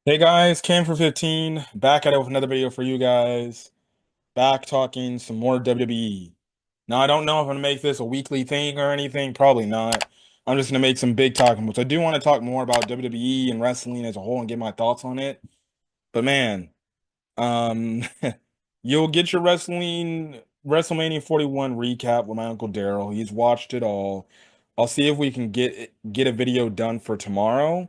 Hey guys, Cam for 15, back at it with another video for you guys. Back talking some more WWE. Now, I don't know if I'm gonna make this a weekly thing or anything, probably not. I'm just gonna make some big talking points. I do want to talk more about WWE and wrestling as a whole and get my thoughts on it. But man, um, you'll get your WrestleMania 41 recap with my Uncle Daryl. He's watched it all. I'll see if we can get a video done for tomorrow,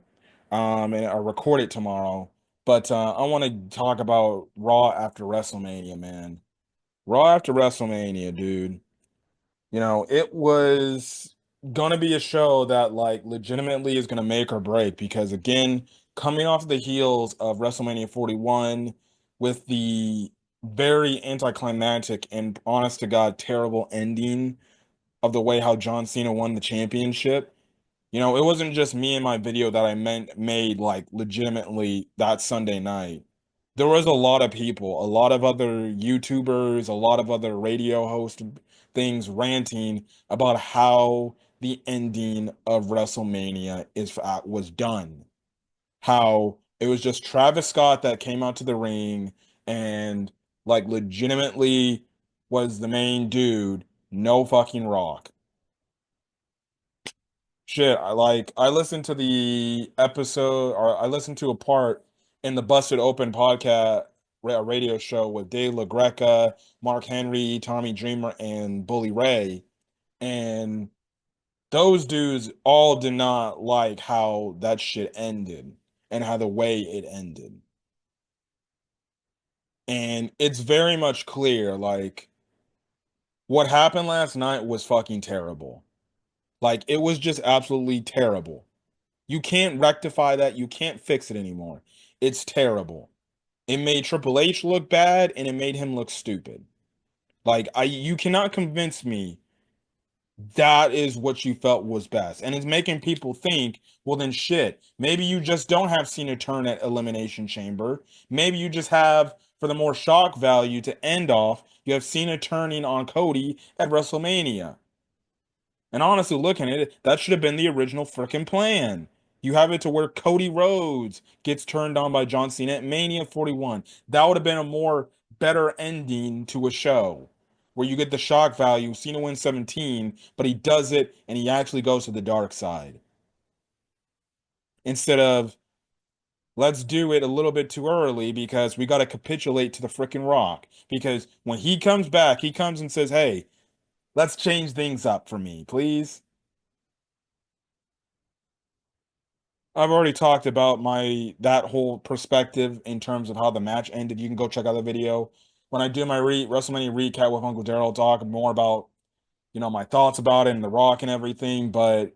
and or record it tomorrow. But I want to talk about Raw after WrestleMania, man. Raw after WrestleMania, dude. It was gonna be a show that like legitimately is gonna make or break because again, coming off the heels of WrestleMania 41 with the very anticlimactic and honest to God terrible ending of the way how John Cena won the championship. It wasn't just me and my video that I meant made like legitimately that Sunday night. There was a lot of people, a lot of other YouTubers, a lot of other radio host things ranting about how the ending of WrestleMania was done. How it was just Travis Scott that came out to the ring and like legitimately was the main dude, no fucking Rock. Shit, I listened to the episode or I listened to a part in the Busted Open podcast radio show with Dave LaGreca, Mark Henry, Tommy Dreamer, and Bully Ray. And those dudes all did not like how that shit ended and how the way it ended. And it's very much clear, like, what happened last night was fucking terrible. Like, it was just absolutely terrible. You can't rectify that. You can't fix it anymore. It's terrible. It made Triple H look bad and it made him look stupid. You cannot convince me that is what you felt was best. And it's making people think, well then shit, maybe you just don't have Cena turn at Elimination Chamber. Maybe you just have, for the more shock value to end off, you have Cena turning on Cody at WrestleMania. And honestly, looking at it, that should have been the original freaking plan. You have it to where Cody Rhodes gets turned on by John Cena at Mania 41. That would have been a more better ending to a show where you get the shock value. Cena wins 17, but he does it and he actually goes to the dark side. Instead of, let's do it a little bit too early because we got to capitulate to the freaking Rock. Because when he comes back, he comes and says, hey, let's change things up for me, please. I've already talked about my that whole perspective in terms of how the match ended. You can go check out the video. When I do my WrestleMania recap with Uncle Daryl, I'll talk more about, my thoughts about it and The Rock and everything. But,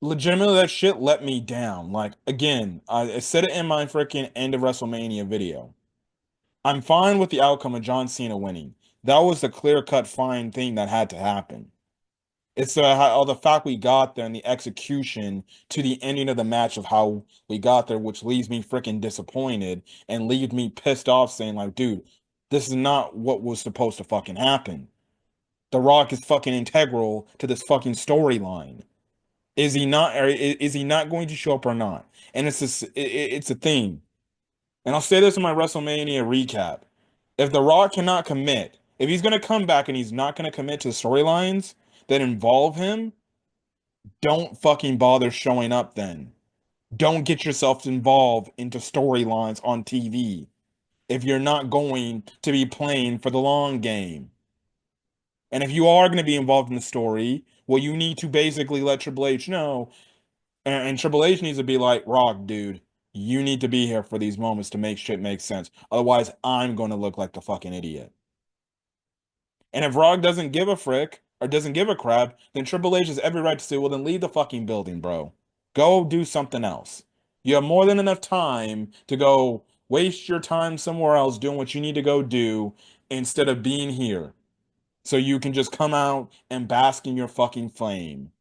legitimately that shit let me down. Like, again, I said it in my freaking end of WrestleMania video. I'm fine with the outcome of John Cena winning. That was the clear-cut fine thing that had to happen. It's how the fact we got there and the execution to the ending of the match of how we got there, which leaves me freaking disappointed and leaves me pissed off, saying like, dude, this is not what was supposed to fucking happen. The Rock is fucking integral to this fucking storyline. Is he not? Or is he not going to show up or not? And it's a thing. And I'll say this in my WrestleMania recap: if The Rock cannot commit, if he's gonna come back and he's not gonna commit to storylines that involve him, don't fucking bother showing up then. Don't get yourself involved into storylines on TV if you're not going to be playing for the long game. And if you are going to be involved in the story, well, you need to basically let Triple H know. And Triple H needs to be like, Rock, dude, you need to be here for these moments to make shit make sense. Otherwise, I'm going to look like the fucking idiot. And if Rock doesn't give a frick or doesn't give a crap, then Triple H has every right to say, well, then leave the fucking building, bro. Go do something else. You have more than enough time to go waste your time somewhere else doing what you need to go do instead of being here. So you can just come out and bask in your fucking flame.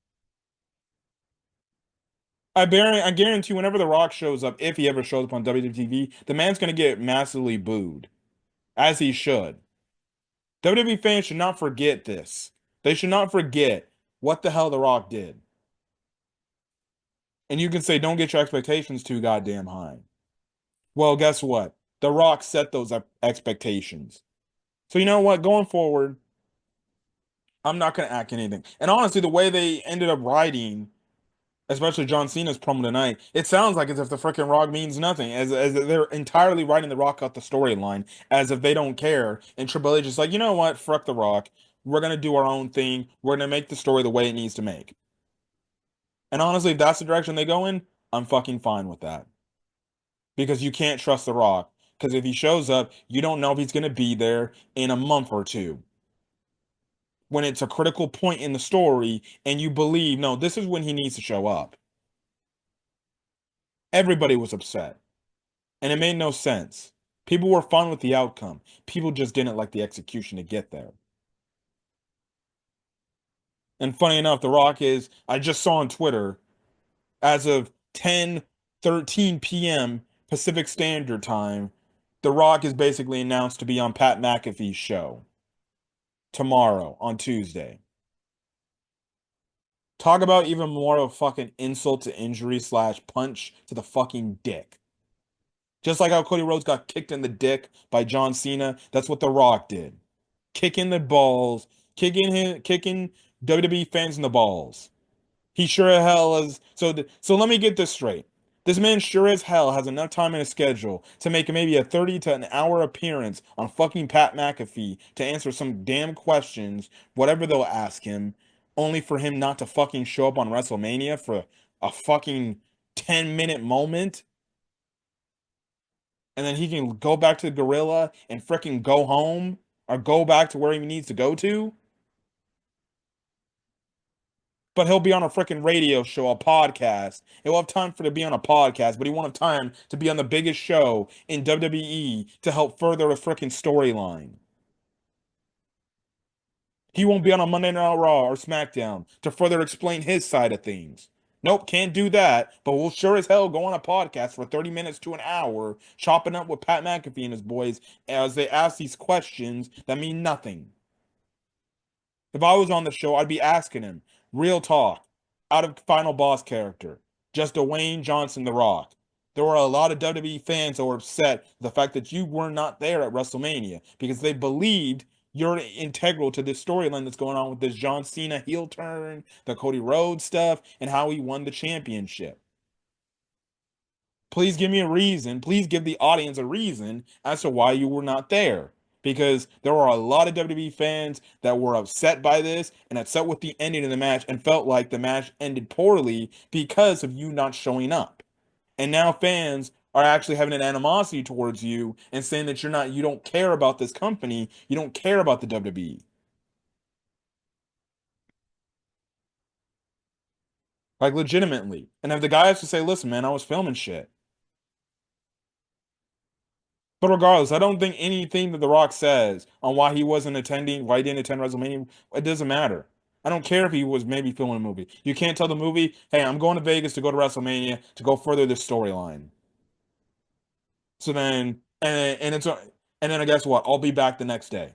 I guarantee whenever The Rock shows up, if he ever shows up on WWE, the man's gonna get massively booed, as he should. WWE fans should not forget this. They should not forget what the hell The Rock did. And you can say, don't get your expectations too goddamn high. Well, guess what? The Rock set those expectations. So you know what? Going forward, I'm not gonna act anything. And honestly, the way they ended up writing, especially John Cena's promo tonight, it sounds like as if the freaking Rock means nothing, as if they're entirely writing the Rock out the storyline, as if they don't care. And Triple H is like, you know what? Fuck the Rock. We're gonna do our own thing. We're gonna make the story the way it needs to make. And honestly, if that's the direction they go in, I'm fucking fine with that. Because you can't trust The Rock. Because if he shows up, you don't know if he's going to be there in a month or two. When it's a critical point in the story and you believe, no, this is when he needs to show up. Everybody was upset. And it made no sense. People were fine with the outcome. People just didn't like the execution to get there. And funny enough, The Rock is, I just saw on Twitter, as of 10:13 p.m. Pacific Standard Time, The Rock is basically announced to be on Pat McAfee's show tomorrow on Tuesday. Talk about even more of a fucking insult to injury slash punch to the fucking dick. Just like how Cody Rhodes got kicked in the dick by John Cena, that's what The Rock did. Kicking the balls, kicking WWE fans in the balls. He sure as hell is. So let me get this straight. This man sure as hell has enough time in his schedule to make maybe a 30 to an hour appearance on fucking Pat McAfee to answer some damn questions, whatever they'll ask him, only for him not to fucking show up on WrestleMania for a fucking 10-minute moment. And then he can go back to the gorilla and freaking go home or go back to where he needs to go to. But he'll be on a freaking radio show, a podcast. He'll have time for to be on a podcast, but he won't have time to be on the biggest show in WWE to help further a freaking storyline. He won't be on a Monday Night Raw or SmackDown to further explain his side of things. Nope, can't do that, but we'll sure as hell go on a podcast for 30 minutes to an hour, chopping up with Pat McAfee and his boys as they ask these questions that mean nothing. If I was on the show, I'd be asking him, real talk, out of Final Boss character, just Dwayne Johnson, The Rock. There were a lot of WWE fans that were upset with the fact that you were not there at WrestleMania because they believed you're integral to this storyline that's going on with this John Cena heel turn, the Cody Rhodes stuff, and how he won the championship. Please give me a reason. Please give the audience a reason as to why you were not there. Because there were a lot of WWE fans that were upset by this and upset with the ending of the match and felt like the match ended poorly because of you not showing up. And now fans are actually having an animosity towards you and saying that you don't care about this company, you don't care about the WWE. Like legitimately. And if the guy has to say, listen, man, I was filming shit. But regardless, I don't think anything that The Rock says on why he wasn't attending, why he didn't attend WrestleMania, it doesn't matter. I don't care if he was maybe filming a movie. You can't tell the movie, hey, I'm going to Vegas to go to WrestleMania to go further this storyline. So then, and then I guess what? I'll be back the next day.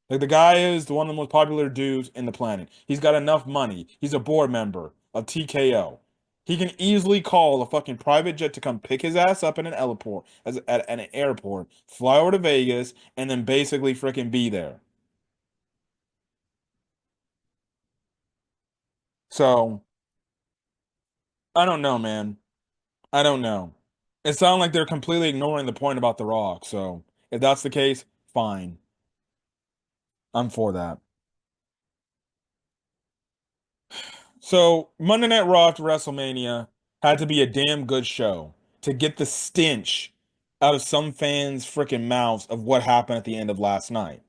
Like the guy is one of the most popular dudes in the planet. He's got enough money. He's a board member of TKO. He can easily call a fucking private jet to come pick his ass up in an airport, at an airport, fly over to Vegas, and then basically freaking be there. So I don't know, man. I don't know. It sounds like they're completely ignoring the point about The Rock. So if that's the case, fine. I'm for that. So Monday Night Raw after WrestleMania had to be a damn good show to get the stench out of some fans' freaking mouths of what happened at the end of last night.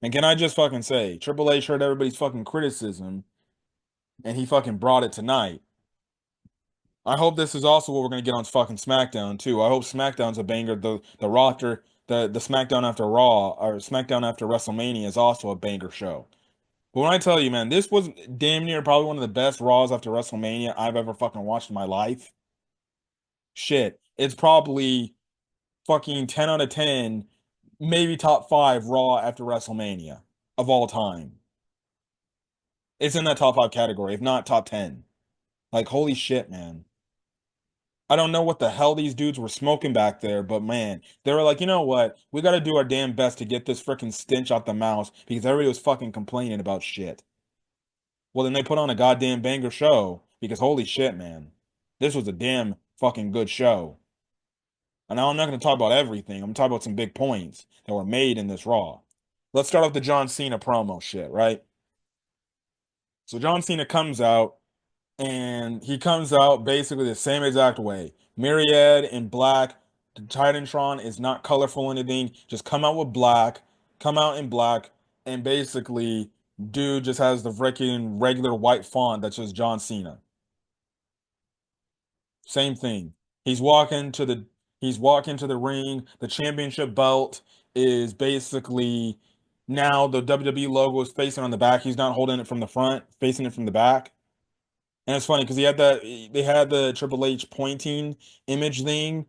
And can I just fucking say, Triple H heard everybody's fucking criticism and he fucking brought it tonight. I hope this is also what we're gonna get on fucking SmackDown too. I hope SmackDown's a banger. The Raw after the SmackDown after Raw or SmackDown after WrestleMania is also a banger show. But when I tell you, man, this was damn near probably one of the best Raws after WrestleMania I've ever fucking watched in my life. Shit, it's probably fucking 10 out of 10, maybe top 5 Raw after WrestleMania of all time. It's in that top 5 category, if not top 10. Like, holy shit, man. I don't know what the hell these dudes were smoking back there, but man, they were like, you know what? We got to do our damn best to get this freaking stench out the mouse because everybody was fucking complaining about shit. Well, then they put on a goddamn banger show because holy shit, man. This was a damn fucking good show. And now I'm not going to talk about everything. I'm going to talk about some big points that were made in this Raw. Let's start off the John Cena promo shit, right? So John Cena comes out and he comes out basically the same exact way. Myriad in black. The Titantron is not colorful or anything. Just come out with black, come out in black, and basically, dude just has the freaking regular white font that's just John Cena. Same thing. He's walking to the he's walking to the ring. The championship belt is basically now the WWE logo is facing on the back. He's not holding it from the front, facing it from the back. And it's funny because they had the Triple H pointing image thing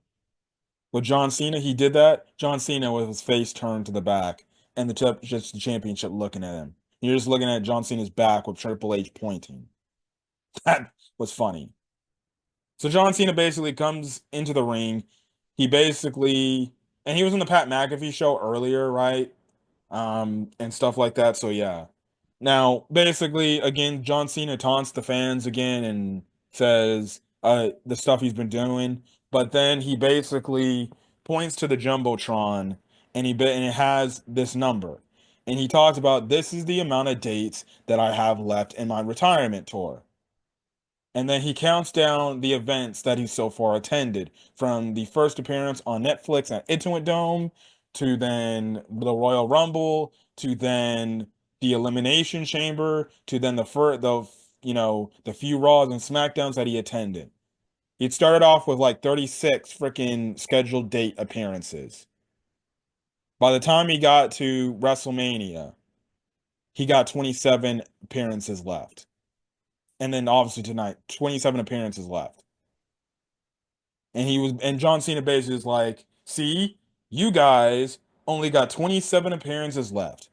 with John Cena. He did that. John Cena with his face turned to the back and just the championship looking at him. You're just looking at John Cena's back with Triple H pointing. That was funny. So John Cena basically comes into the ring. He basically and he was on the Pat McAfee show earlier, right? And stuff like that. So yeah. Now, basically, again, John Cena taunts the fans again and says the stuff he's been doing, but then he basically points to the Jumbotron and it has this number. And he talks about this is the amount of dates that I have left in my retirement tour. And then he counts down the events that he's so far attended, from the first appearance on Netflix at Intuit Dome to then the Royal Rumble to then the Elimination Chamber to then the few Raws and SmackDowns that he attended. He'd started off with like 36 freaking scheduled date appearances. By the time he got to WrestleMania, he got 27 appearances left. And then obviously tonight, 27 appearances left. And John Cena basically is like, see, you guys only got 27 appearances left.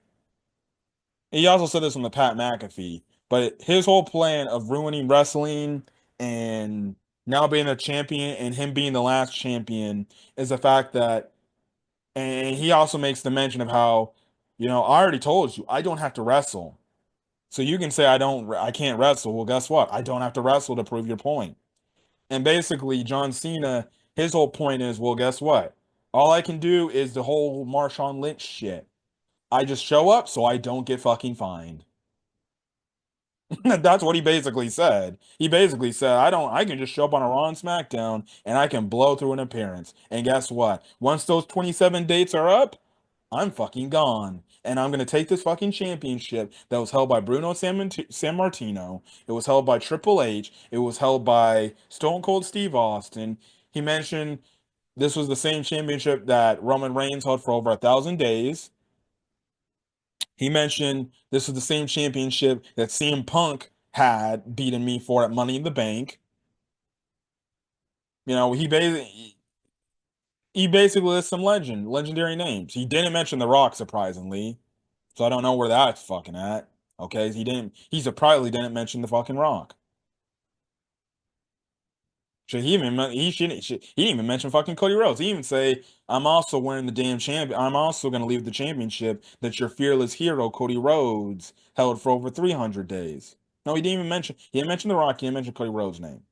And he also said this on the Pat McAfee, but his whole plan of ruining wrestling and now being a champion and him being the last champion is the fact that, and he also makes the mention of how, I already told you, I don't have to wrestle. So you can say I can't wrestle. Well, guess what? I don't have to wrestle to prove your point. And basically, John Cena, his whole point is, well, guess what? All I can do is the whole Marshawn Lynch shit. I just show up so I don't get fucking fined. That's what he basically said. He basically said, I can just show up on a Raw and SmackDown and I can blow through an appearance. And guess what? Once those 27 dates are up, I'm fucking gone. And I'm going to take this fucking championship that was held by San Martino. It was held by Triple H. It was held by Stone Cold Steve Austin. He mentioned this was the same championship that Roman Reigns held for over 1,000 days. He mentioned this was the same championship that CM Punk had beaten me for at Money in the Bank. He basically lists some legendary names. He didn't mention The Rock, surprisingly. So I don't know where that's fucking at. Okay, he surprisingly didn't mention the fucking Rock. He didn't even mention fucking Cody Rhodes. He even say, I'm also wearing the damn champion. I'm also gonna leave the championship that your fearless hero, Cody Rhodes, held for over 300 days. No, he didn't mention The Rock, he didn't mention Cody Rhodes' name.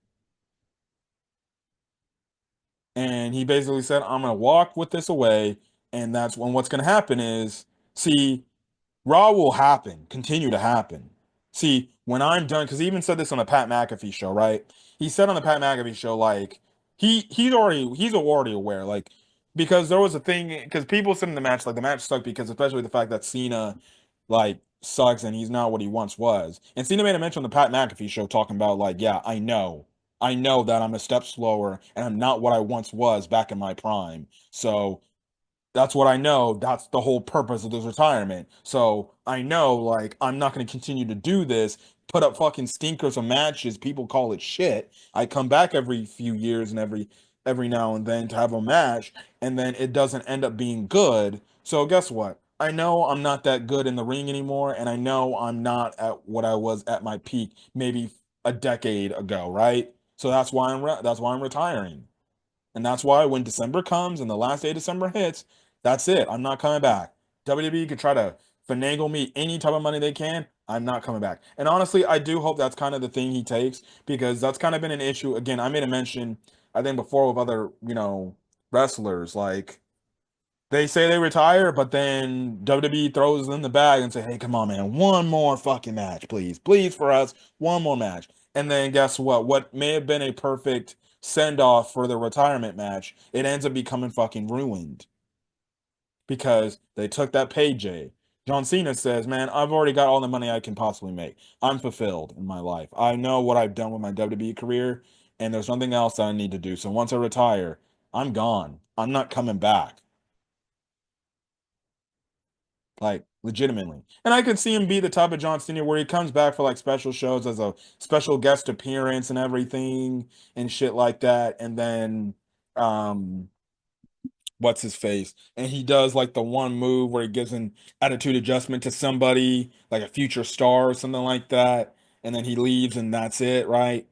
And he basically said, I'm gonna walk with this away, and that's when what's gonna happen is, see, Raw will continue to happen. See, when I'm done, because he even said this on the Pat McAfee show, right? He said on the Pat McAfee show, like he's already aware, like because there was a thing because people said in the match, like the match sucked because especially the fact that Cena like sucks and he's not what he once was. And Cena made a mention on the Pat McAfee show talking about like, yeah, I know that I'm a step slower and I'm not what I once was back in my prime. So that's what I know. That's the whole purpose of this retirement. So I know, like, I'm not going to continue to do this, put up fucking stinkers of matches. People call it shit. I come back every few years and every now and then to have a match, and then it doesn't end up being good. So guess what? I know I'm not that good in the ring anymore, and I know I'm not at what I was at my peak maybe a decade ago, right? So that's why I'm retiring. And that's why when December comes and the last day of December hits, that's it. I'm not coming back. WWE could try to finagle me any type of money they can. I'm not coming back. And honestly, I do hope that's kind of the thing he takes because that's kind of been an issue. Again, I made a mention, I think before with other, wrestlers. Like they say they retire, but then WWE throws them the bag and say, "Hey, come on, man, one more fucking match, please, please for us, one more match." And then guess what? What may have been a perfect send off for the retirement match, it ends up becoming fucking ruined because they took that payday. John Cena says, "Man, I've already got all the money I can possibly make. I'm fulfilled in my life. I know what I've done with my WWE career, and there's nothing else that I need to do. So once I retire, I'm gone. I'm not coming back." Like legitimately. And I could see him be the type of John Cena where he comes back for like special shows as a special guest appearance and everything and shit like that. And then um what's his face? And he does like the one move where he gives an attitude adjustment to somebody, like a future star or something like that. And then he leaves and that's it, right?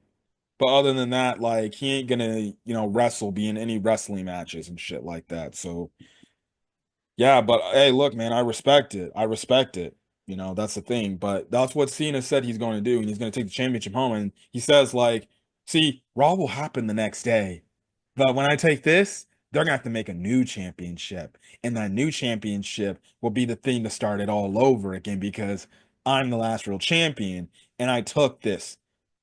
But other than that, like he ain't gonna, wrestle, be in any wrestling matches and shit like that. So yeah, but hey, look, man, I respect it. I respect it. That's the thing. But that's what Cena said he's going to do, and he's going to take the championship home. And he says, like, see, Raw will happen the next day. But when I take this, they're gonna have to make a new championship. And that new championship will be the thing to start it all over again because I'm the last real champion and I took this.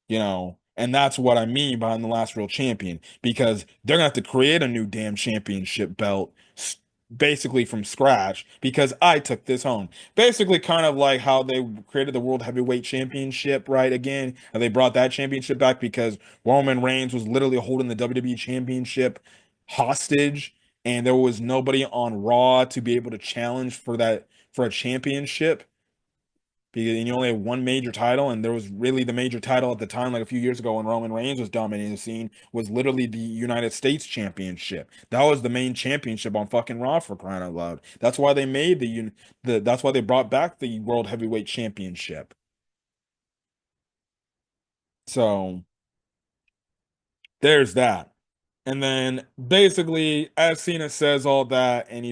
And that's what I mean by I'm the last real champion because they're gonna have to create a new damn championship belt basically from scratch because I took this home. Basically, kind of like how they created the World Heavyweight Championship, right? Again, and they brought that championship back because Roman Reigns was literally holding the WWE Championship hostage, and there was nobody on Raw to be able to challenge for a championship because you only had one major title, and there was really the major title at the time, like a few years ago when Roman Reigns was dominating the scene, was literally the United States Championship. That was the main championship on fucking Raw for crying out loud. That's why they made that's why they brought back the World Heavyweight Championship. So there's that. And then basically, as Cena says all that, and he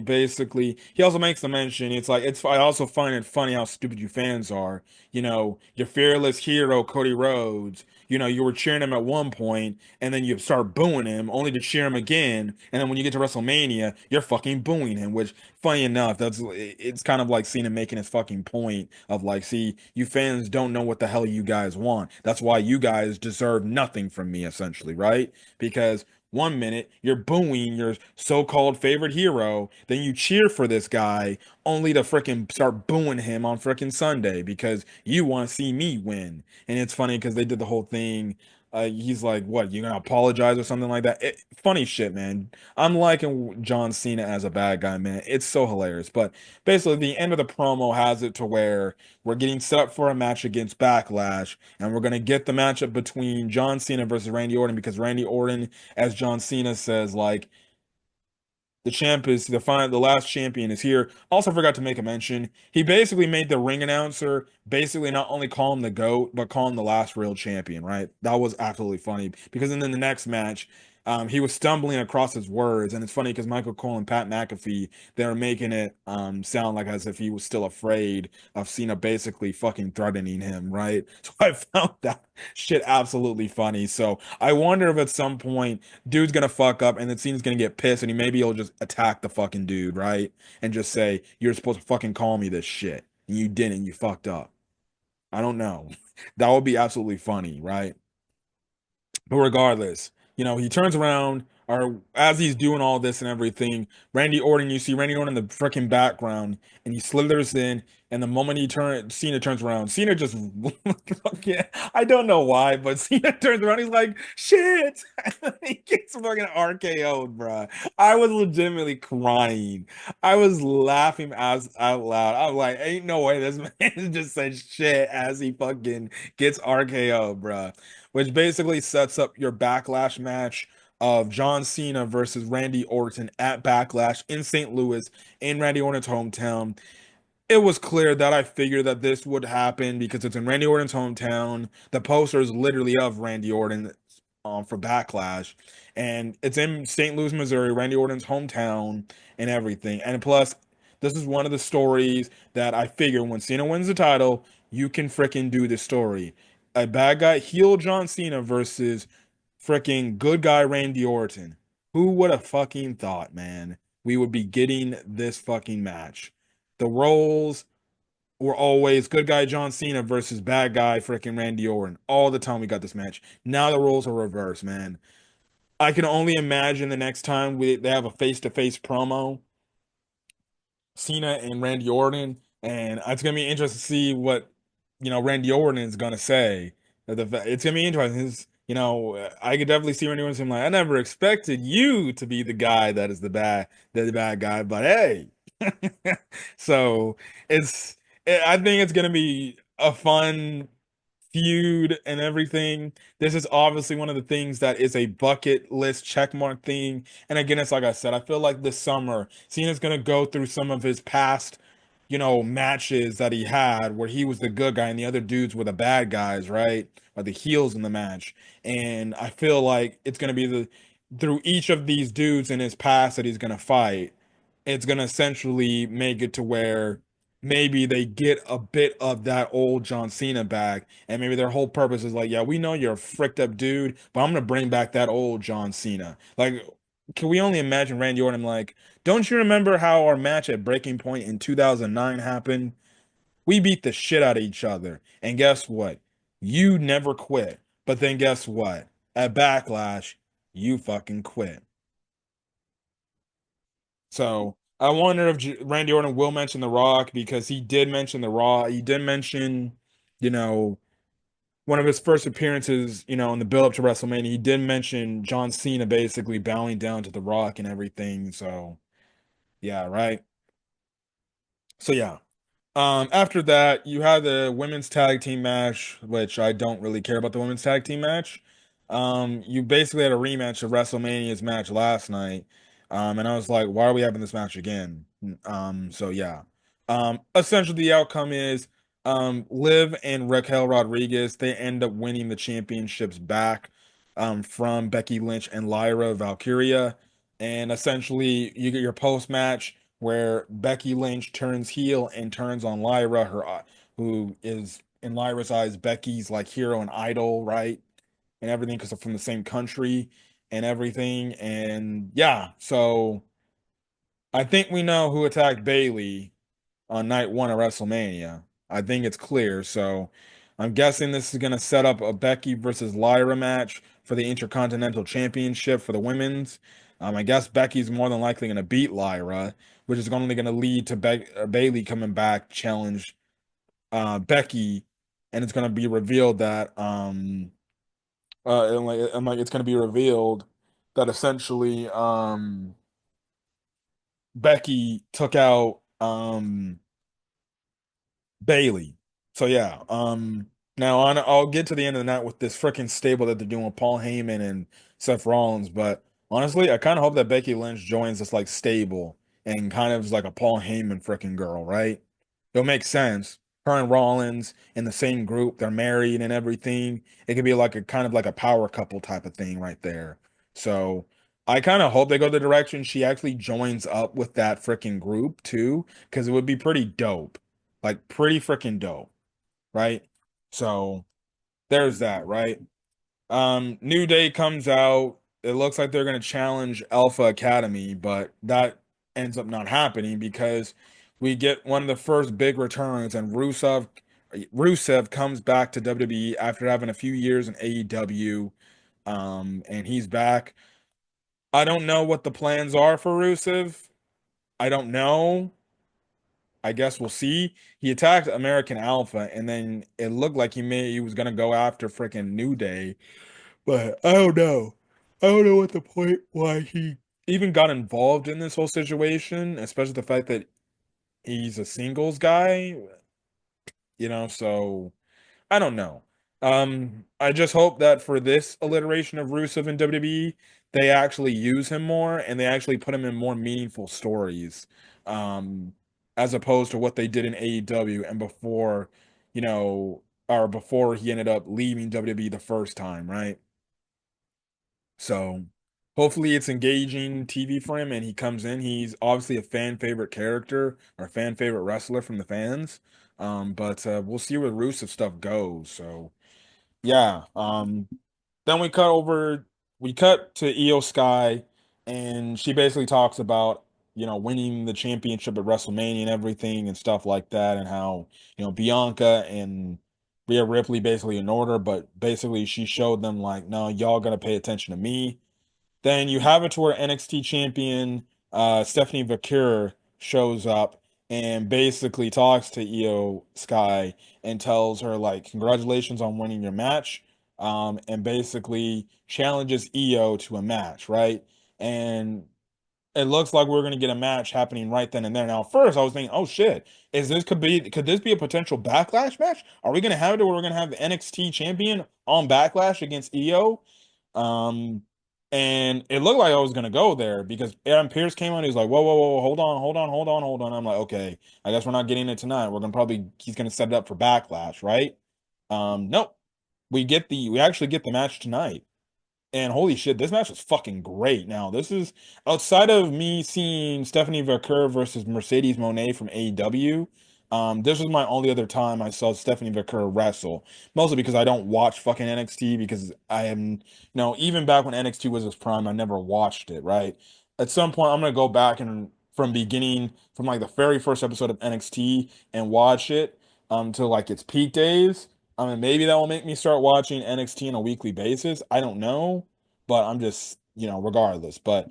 also makes the mention. It's like I also find it funny how stupid you fans are. Your fearless hero Cody Rhodes. You were cheering him at one point, and then you start booing him, only to cheer him again. And then when you get to WrestleMania, you're fucking booing him. Which, funny enough, it's kind of like Cena making his fucking point of like, see, you fans don't know what the hell you guys want. That's why you guys deserve nothing from me, essentially, right? Because one minute you're booing your so-called favorite hero, then you cheer for this guy only to freaking start booing him on freaking Sunday because you want to see me win. And it's funny because they did the whole thing. He's like, "What? You gonna apologize or something like that?" Funny shit, man. I'm liking John Cena as a bad guy, man. It's so hilarious. But basically, the end of the promo has it to where we're getting set up for a match against Backlash, and we're gonna get the matchup between John Cena versus Randy Orton because Randy Orton, as John Cena says, like the champ is the last champion is here. Also forgot to make a mention. He basically made the ring announcer basically not only call him the GOAT, but call him the last real champion, right? That was absolutely funny because then in the next match, he was stumbling across his words, and it's funny because Michael Cole and Pat McAfee, they're making it sound like as if he was still afraid of Cena basically fucking threatening him, right? So I found that shit absolutely funny. So I wonder if at some point dude's gonna fuck up and then Cena's gonna get pissed and maybe he'll just attack the fucking dude, right? And just say, "You're supposed to fucking call me this shit. And you didn't, you fucked up." I don't know. That would be absolutely funny, right? But regardless, he turns around, or as he's doing all this and everything, you see Randy Orton in the freaking background, and he slithers in, and the moment Cena turns around, Cena just, fucking, I don't know why, but Cena turns around, he's like, shit! He gets fucking RKO'd, bruh. I was legitimately crying. I was laughing as out loud. I was like, ain't no way this man just said shit as he fucking gets RKO'd, bruh, which basically sets up your backlash match of John Cena versus Randy Orton at Backlash in St. Louis, in Randy Orton's hometown. it was clear that I figured that this would happen because it's in Randy Orton's hometown. The poster is literally of Randy Orton for Backlash, and it's in St. Louis, Missouri, Randy Orton's hometown, and everything. And plus, this is one of the stories that I figure when Cena wins the title, you can freaking do this story. A bad guy, heel John Cena versus freaking good guy Randy Orton. Who would have fucking thought, man? We would be getting this fucking match. The roles were always good guy John Cena versus bad guy freaking Randy Orton. All the time we got this match. Now the roles are reversed, man. I can only imagine the next time they have a face-to-face promo, Cena and Randy Orton, and it's gonna be interesting to see what Randy Orton is gonna say. It's gonna be interesting. I could definitely see Randy Orton saying like, "I never expected you to be the guy that is the bad guy, but hey." So it's, I think it's gonna be a fun feud and everything. This is obviously one of the things that is a bucket list checkmark thing. And again, it's like I said, I feel like this summer, Cena's gonna go through some of his past, matches that he had where he was the good guy and the other dudes were the bad guys, right? Or the heels in the match. And I feel like it's gonna be through each of these dudes in his past that he's gonna fight, it's gonna essentially make it to where maybe they get a bit of that old John Cena back, and maybe their whole purpose is like, yeah, we know you're a fricked up dude, but I'm gonna bring back that old John Cena. Like, can we only imagine Randy Orton like, don't you remember how our match at Breaking Point in 2009 happened? We beat the shit out of each other, and guess what? You never quit. But then guess what? At Backlash, you fucking quit. So I wonder if Randy Orton will mention The Rock because he did mention The Rock. He did mention, you know, one of his first appearances, in the build up to WrestleMania. He did mention John Cena basically bowing down to The Rock and everything. So yeah, right. So yeah. After that, you had the women's tag team match, which I don't really care about the women's tag team match. You basically had a rematch of WrestleMania's match last night. And I was like, why are we having this match again? So yeah. Essentially the outcome is Liv and Raquel Rodriguez, they end up winning the championships back from Becky Lynch and Lyra Valkyria. And essentially you get your post match where Becky Lynch turns heel and turns on Lyra, who is in Lyra's eyes Becky's like hero and idol, right? And everything because they're from the same country and everything. And yeah, so I think we know who attacked Bayley on night one of WrestleMania. I think it's clear. So I'm guessing this is going to set up a Becky versus Lyra match for the Intercontinental Championship for the women's. I guess Becky's more than likely going to beat Lyra, which is only going to lead to Bayley coming back challenge Becky, and it's going to be revealed that it's going to be revealed that essentially Becky took out Bayley. So yeah, now I'll get to the end of the night with this freaking stable that they're doing with Paul Heyman and Seth Rollins, but honestly, I kind of hope that Becky Lynch joins this like stable and kind of is like a Paul Heyman freaking girl, right? It'll make sense. Her and Rollins in the same group, they're married and everything. It could be like a kind of like a power couple type of thing right there. So I kind of hope they go the direction she actually joins up with that freaking group too, because it would be pretty dope. Like pretty freaking dope, right? So there's that, right? New Day comes out. It looks like they're gonna challenge Alpha Academy, but that ends up not happening because we get one of the first big returns, and Rusev comes back to WWE after having a few years in AEW. And he's back. I don't know what the plans are for Rusev. I don't know. I guess we'll see. He attacked American Alpha, and then it looked like he was gonna go after freaking New Day, but I don't know. I don't know what the point why he even got involved in this whole situation, especially the fact that he's a singles guy, so I don't know. I just hope that for this alliteration of Rusev in WWE, they actually use him more and they actually put him in more meaningful stories. Um, as opposed to what they did in AEW and before, you know, or before he ended up leaving WWE the first time, right? So hopefully it's engaging TV for him and he comes in. He's obviously a fan favorite character or fan favorite wrestler from the fans. But we'll see where Rusev stuff goes. So yeah. Then we cut to Io Sky, and she basically talks about, winning the championship at WrestleMania and everything and stuff like that, and how, Bianca and Rhea Ripley basically ignored her, but basically she showed them like, no, y'all gotta pay attention to me. Then you have it to where NXT champion Stephanie Vaquer shows up and basically talks to Io Sky and tells her like congratulations on winning your match, and basically challenges Io to a match, right? And it looks like we're gonna get a match happening right then and there. Now, first I was thinking, oh shit, could this be a potential Backlash match? Are we gonna have it where we're gonna have the NXT champion on Backlash against Io? Um, and it looked like I was gonna go there because Adam Pierce came on. He was like, "Whoa, whoa, whoa, hold on, hold on, hold on, hold on." I'm like, "Okay, I guess we're not getting it tonight. He's gonna set it up for Backlash, right?" Nope. We actually get the match tonight. And holy shit, this match was fucking great. Now, this is outside of me seeing Stephanie Vaquer versus Mercedes Moné from AEW. This was my only other time I saw Stephanie Vaquer wrestle. Mostly because I don't watch fucking NXT because I am, even back when NXT was its prime, I never watched it, right? At some point, I'm gonna go back and from beginning, from like the very first episode of NXT and watch it to like its peak days. I mean, maybe that will make me start watching NXT on a weekly basis. I don't know, but I'm just, regardless. But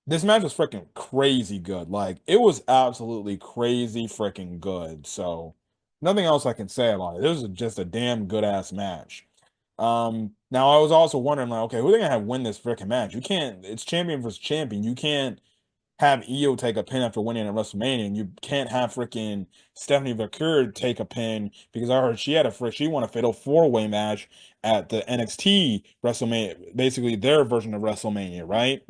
this match was freaking crazy good. Like, it was absolutely crazy freaking good. So, nothing else I can say about it. This was just a damn good ass match. Now I was also wondering, like, okay, who are they gonna have win this freaking match? You can't, it's champion versus champion. You can't have Io take a pin after winning at WrestleMania, and you can't have freaking Stephanie Vaquer take a pin because I heard she won a fatal four-way match at the NXT WrestleMania, basically their version of WrestleMania, right?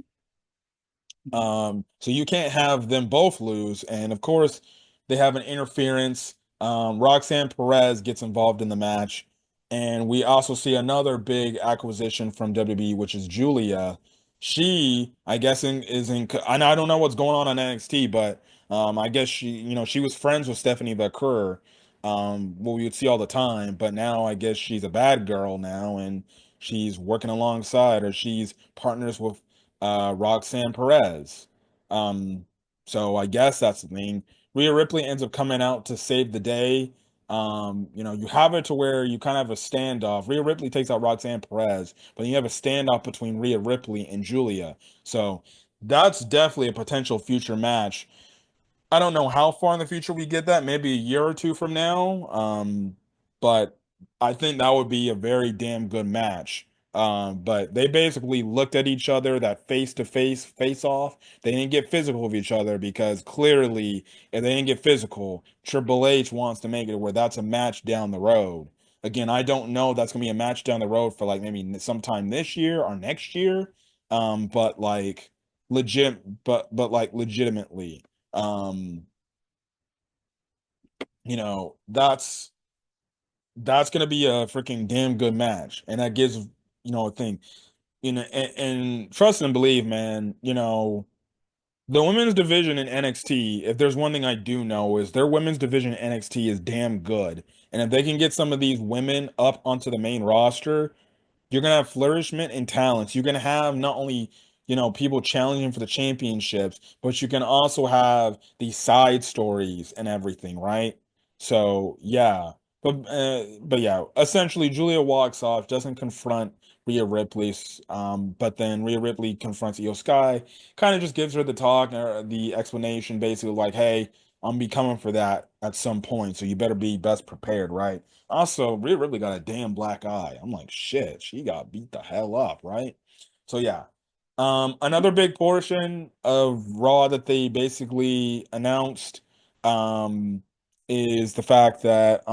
So you can't have them both lose. And of course, they have an interference. Roxanne Perez gets involved in the match. And we also see another big acquisition from WWE, which is Julia. She, I guess, and I don't know what's going on NXT, but I guess she was friends with Stephanie Vaquer, what we would see all the time. But now I guess she's a bad girl now, and she's working alongside, or she's partners with Roxanne Perez. Um, so I guess that's the thing. Rhea Ripley ends up coming out to save the day. You have it to where you kind of have a standoff. Rhea Ripley takes out Roxanne Perez, but you have a standoff between Rhea Ripley and Julia. So that's definitely a potential future match. I don't know how far in the future we get that, maybe a year or two from now. But I think that would be a very damn good match. But they basically looked at each other, that face to face off. They didn't get physical with each other because clearly, if they didn't get physical, Triple H wants to make it where that's a match down the road. Again, I don't know if that's gonna be a match down the road for like maybe sometime this year or next year. But like but like legitimately. Um, that's gonna be a freaking damn good match, and that gives a thing, and trust and believe, man. The women's division in NXT. If there's one thing I do know is their women's division in NXT is damn good, and if they can get some of these women up onto the main roster, you're gonna have flourishment in talents. You're gonna have not only, people challenging for the championships, but you can also have these side stories and everything, right? So yeah, but yeah, essentially Julia walks off, doesn't confront Rhea Ripley, but then Rhea Ripley confronts Io Sky, kind of just gives her the talk or the explanation, basically like, hey, I'm be coming for that at some point, so you better be best prepared, right? Also, Rhea Ripley got a damn black eye. I'm like, shit, she got beat the hell up, right? So yeah. Another big portion of Raw that they basically announced um is the fact that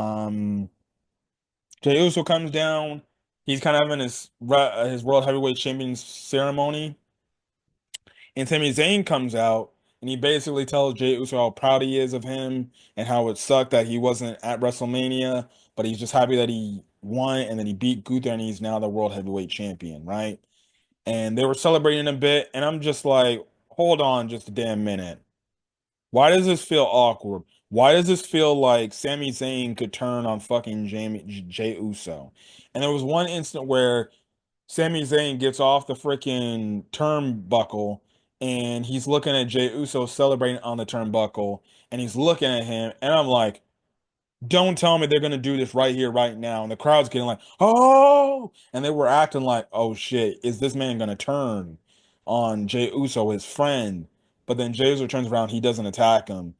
Jey Uso comes down. He's kind of having his World Heavyweight Champions ceremony, and Sami Zayn comes out and he basically tells Jey Uso how proud he is of him and how it sucked that he wasn't at WrestleMania, but he's just happy that he won and then he beat Gunther and he's now the world heavyweight champion, right? And they were celebrating a bit, and I'm just like, hold on just a damn minute. Why does this feel awkward? Why does this feel like Sami Zayn could turn on fucking Jey Uso? And there was one instant where Sami Zayn gets off the freaking turnbuckle and he's looking at Jey Uso celebrating on the turnbuckle and he's looking at him and I'm like, don't tell me they're gonna do this right here, right now. And the crowd's getting like, oh, and they were acting like, oh shit, is this man gonna turn on Jey Uso, his friend? But then Jey Uso turns around, he doesn't attack him.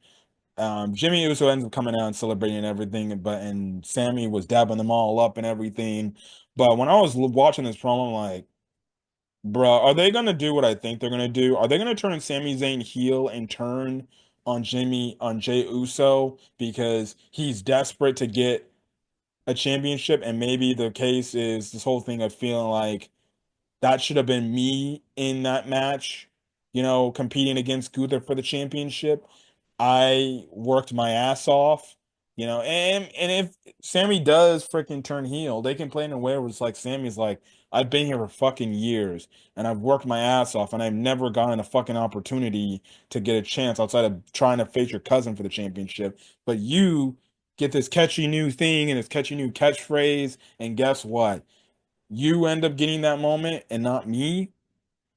Jimmy Uso ends up coming out and celebrating and everything, but and Sammy was dabbing them all up and everything. But when I was watching this promo, I'm like, bruh, are they gonna do what I think they're gonna do? Are they gonna turn Sami Zayn heel and turn on Jey Uso because he's desperate to get a championship? And maybe the case is this whole thing of feeling like that should have been me in that match, competing against Gunther for the championship. I worked my ass off, and if Sammy does freaking turn heel, they can play in a way where it's like Sammy's like, I've been here for fucking years and I've worked my ass off and I've never gotten a fucking opportunity to get a chance outside of trying to face your cousin for the championship. But you get this catchy new thing and this catchy new catchphrase, and guess what? You end up getting that moment and not me.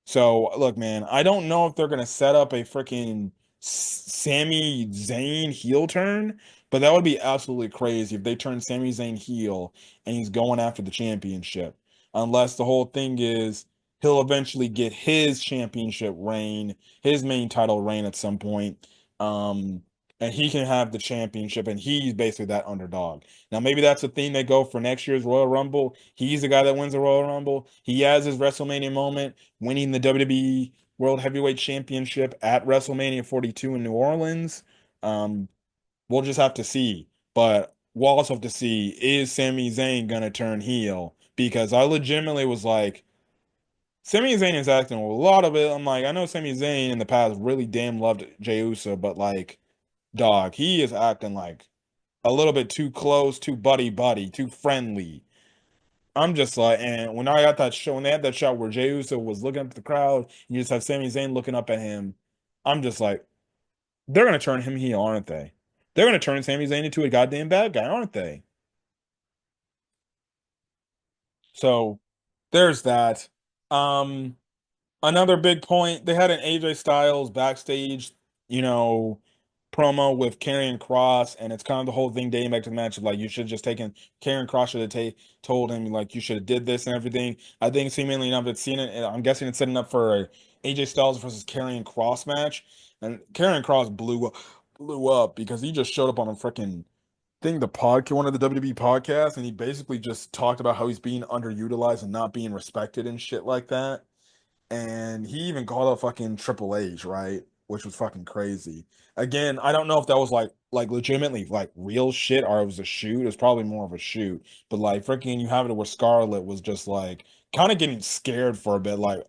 So look, man, I don't know if they're gonna set up a freaking Sami Zayn heel turn, but that would be absolutely crazy if they turn Sami Zayn heel and he's going after the championship. Unless the whole thing is he'll eventually get his championship reign, his main title reign at some point. Um, and he can have the championship and he's basically that underdog. Now maybe that's the thing they go for next year's Royal Rumble. He's the guy that wins the Royal Rumble. He has his WrestleMania moment winning the WWE World Heavyweight Championship at WrestleMania 42 in New Orleans. Um, we'll just have to see. But we'll also have to see, is Sami Zayn gonna turn heel? Because I legitimately was like, Sami Zayn is acting a lot of it. I'm like, I know Sami Zayn in the past really damn loved Jey Uso, but like, dog, he is acting like a little bit too close, too buddy buddy, too friendly. I'm just like, and when I got that show, when they had that shot where Jey Uso was looking up at the crowd, and you just have Sami Zayn looking up at him, I'm just like, they're gonna turn him heel, aren't they? They're gonna turn Sami Zayn into a goddamn bad guy, aren't they? So there's that. Um, Another big point, they had an AJ Styles backstage, you know, promo with Karrion Cross, and it's kind of the whole thing dating back to the match of like you should have just taken Karrion Cross should have told him like you should have did this and everything. I think seemingly enough, it's seen it. I'm guessing it's setting up for a AJ Styles versus Karrion Cross match, and Karrion Cross blew up because he just showed up on a freaking thing, the podcast, one of the WWE podcasts, and he basically just talked about how he's being underutilized and not being respected and shit like that. And he even called out fucking Triple H, right? Which was fucking crazy. Again, I don't know if that was like legitimately like real shit or it was a shoot. It was probably more of a shoot. But like freaking you have it where Scarlett was just like kind of getting scared for a bit, like,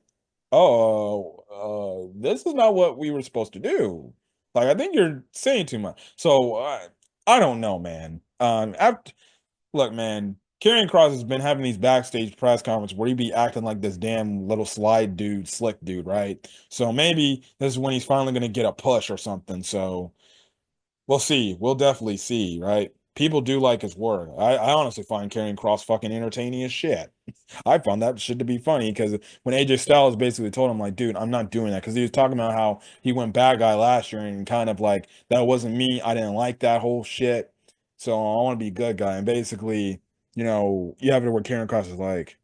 oh, this is not what we were supposed to do. Like I think you're saying too much. So I don't know, man. Look, man, Karrion Cross has been having these backstage press conferences where he be acting like this damn little slide dude, slick dude, right? So maybe this is when he's finally gonna get a push or something. So we'll see. We'll definitely see, right? People do like his work. I honestly find Karrion Cross fucking entertaining as shit. I found that shit to be funny because when AJ Styles basically told him, like, dude, I'm not doing that because he was talking about how he went bad guy last year and kind of like that wasn't me. I didn't like that whole shit. So I want to be good guy. And basically, you have it where Karen Cross is like,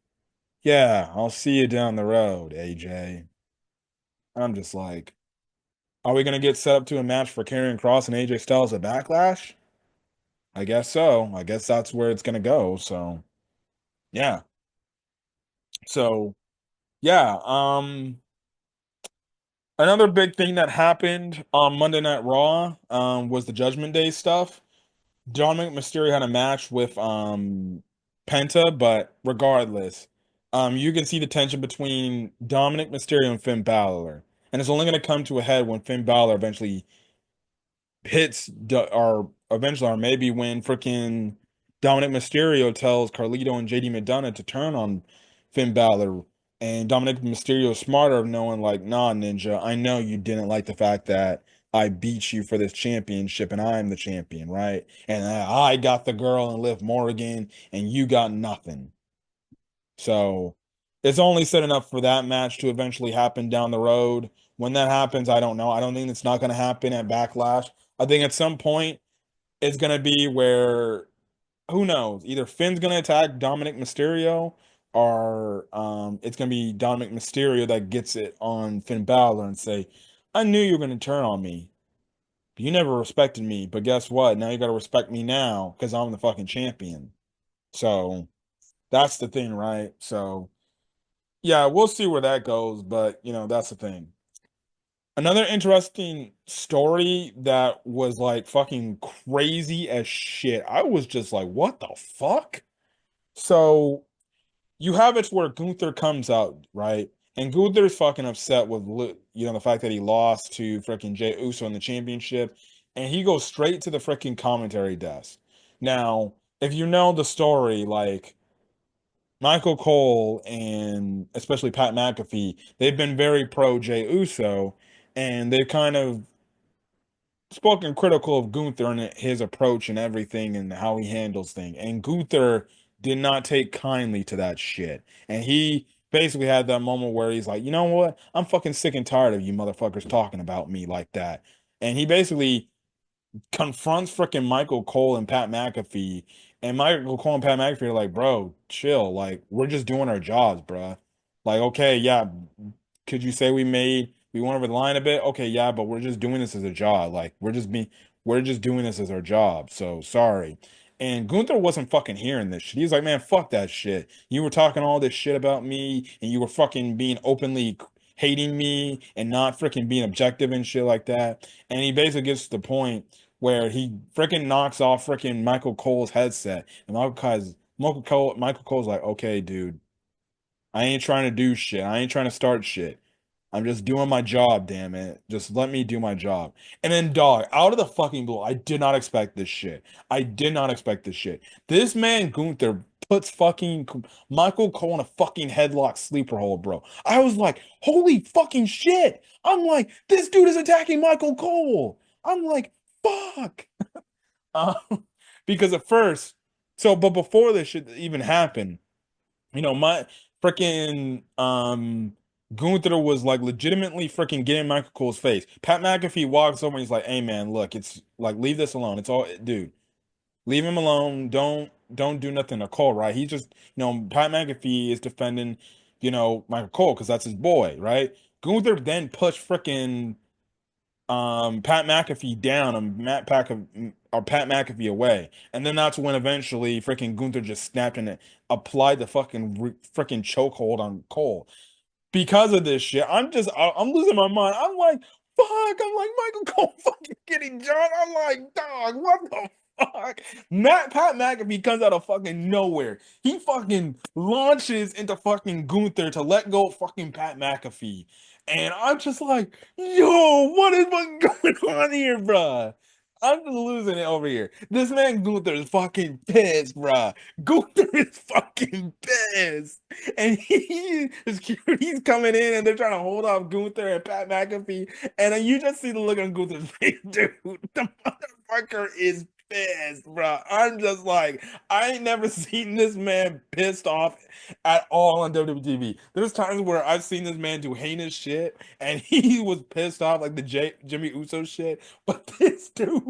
yeah, I'll see you down the road, AJ. I'm just like, are we gonna get set up to a match for Karrion Cross and AJ Styles at Backlash? I guess so. I guess that's where it's gonna go. So yeah. So yeah. Another big thing that happened on Monday Night Raw was the Judgment Day stuff. Dominic Mysterio had a match with Penta, but regardless, you can see the tension between Dominic Mysterio and Finn Balor. And it's only going to come to a head when Finn Balor eventually or eventually, or maybe when freaking Dominic Mysterio tells Carlito and JD McDonough to turn on Finn Balor, and Dominic Mysterio is smarter of knowing like, nah, Ninja, I know you didn't like the fact that I beat you for this championship and I'm the champion, right? And I got the girl and Liv Morgan and you got nothing. So it's only setting up for that match to eventually happen down the road. When that happens, I don't know. I don't think it's not going to happen at Backlash. I think at some point it's going to be where, who knows, either Finn's going to attack Dominic Mysterio or it's going to be Dominic Mysterio that gets it on Finn Balor and say, I knew you were going to turn on me. You never respected me, but guess what? Now you got to respect me now because I'm the fucking champion. So that's the thing, right? So yeah, we'll see where that goes, but that's the thing. Another interesting story that was like fucking crazy as shit. I was just like, what the fuck? So you have it where Gunther comes out, right? And Gunther's fucking upset with the fact that he lost to freaking Jey Uso in the championship, and he goes straight to the freaking commentary desk. Now, if you know the story, like Michael Cole and especially Pat McAfee, they've been very pro Jey Uso, and they've kind of spoken critical of Gunther and his approach and everything and how he handles things. And Gunther did not take kindly to that shit. And he basically had that moment where he's like, you know what? I'm fucking sick and tired of you motherfuckers talking about me like that. And he basically confronts freaking Michael Cole and Pat McAfee, and Michael Cole and Pat McAfee are like, bro, chill. Like, we're just doing our jobs, bro. Like, okay, yeah, could you say we went over the line a bit? Okay, yeah, but we're just doing this as a job. Like, we're just doing this as our job. So sorry. And Gunther wasn't fucking hearing this shit. He's like, man, fuck that shit. You were talking all this shit about me, and you were fucking being openly hating me and not freaking being objective and shit like that. And he basically gets to the point where he freaking knocks off freaking Michael Cole's headset. And Michael Cole's like, okay, dude, I ain't trying to do shit. I ain't trying to start shit. I'm just doing my job, damn it. Just let me do my job. And then, dog, out of the fucking blue, I did not expect this shit. I did not expect this shit. This man, Gunther, puts fucking Michael Cole in a fucking headlock sleeper hold, bro. I was like, holy fucking shit. I'm like, this dude is attacking Michael Cole. I'm like, fuck. Um, because at first, but before this shit even happened, my freaking Gunther was like legitimately freaking getting Michael Cole's face. Pat McAfee walks over and he's like, "Hey man, look, it's like leave this alone. It's all, dude. Leave him alone. Don't do nothing to Cole, right? He just, Pat McAfee is defending, Michael Cole because that's his boy, right? Gunther then pushed freaking Pat McAfee down and Pat McAfee away. And then that's when eventually freaking Gunther just snapped and applied the freaking chokehold on Cole. Because of this shit, I'm losing my mind. I'm like, fuck, I'm like Michael Cole fucking getting John. I'm like, dog, what the fuck? Pat McAfee comes out of fucking nowhere. He fucking launches into fucking Gunther to let go of fucking Pat McAfee. And I'm just like, yo, what is going on here, bruh? I'm just losing it over here. This man Gunther is fucking pissed, bruh. Gunther is fucking pissed. And he's coming in and they're trying to hold off Gunther and Pat McAfee. And then you just see the look on Gunther's face, dude. The motherfucker is pissed, bro. I'm just like, I ain't never seen this man pissed off at all on WWE. There's times where I've seen this man do heinous shit and he was pissed off, like the Jimmy Uso shit. But this dude,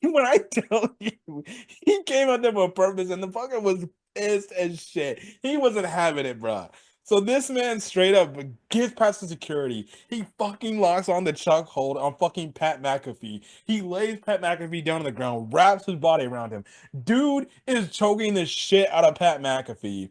when I tell you, he came out there for a purpose and the fucker was pissed as shit. He wasn't having it, bro. So this man straight up gets past the security. He fucking locks on the chuck hold on fucking Pat McAfee. He lays Pat McAfee down on the ground, wraps his body around him. Dude is choking the shit out of Pat McAfee.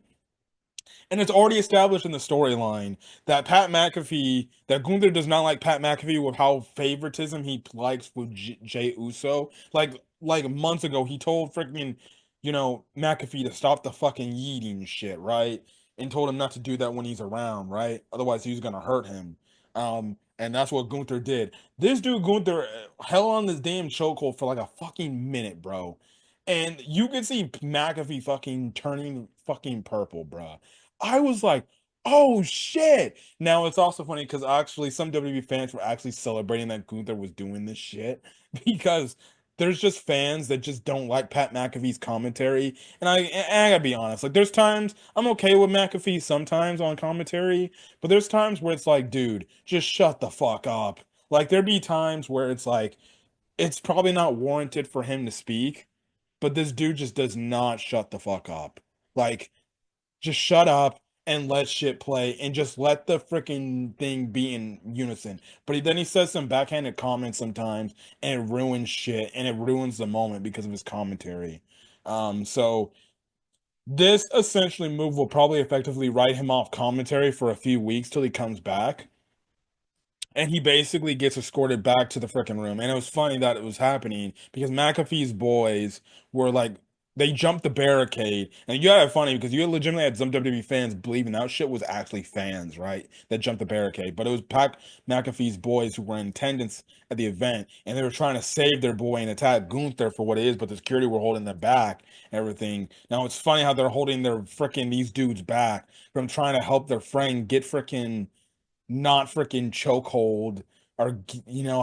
And it's already established in the storyline that that Gunther does not like Pat McAfee with how favoritism he likes with Jey Uso. Like months ago, he told freaking, McAfee to stop the fucking yeeting shit, right? And told him not to do that when he's around, right? Otherwise, he's gonna hurt him. And that's what Gunther did. This dude Gunther held on this damn chokehold for like a fucking minute, bro. And you could see McAfee fucking turning fucking purple, bro. I was like, oh shit. Now it's also funny because actually some WWE fans were actually celebrating that Gunther was doing this shit because there's just fans that just don't like Pat McAfee's commentary. And I gotta be honest, like there's times I'm okay with McAfee sometimes on commentary, but there's times where it's like, dude, just shut the fuck up. Like there'd be times where it's like it's probably not warranted for him to speak, but this dude just does not shut the fuck up. Like just shut up and let shit play and just let the freaking thing be in unison. But then he says some backhanded comments sometimes and it ruins shit and it ruins the moment because of his commentary. So this essentially move will probably effectively write him off commentary for a few weeks till he comes back. And he basically gets escorted back to the freaking room. And it was funny that it was happening because McAfee's boys were like, they jumped the barricade. And you gotta have funny because you legitimately had some WWE fans believing that shit was actually fans, right? That jumped the barricade. But it was McAfee's boys who were in attendance at the event. And they were trying to save their boy and attack Gunther for what it is. But the security were holding them back and everything. Now it's funny how they're holding their freaking these dudes back from trying to help their friend get freaking not freaking chokehold or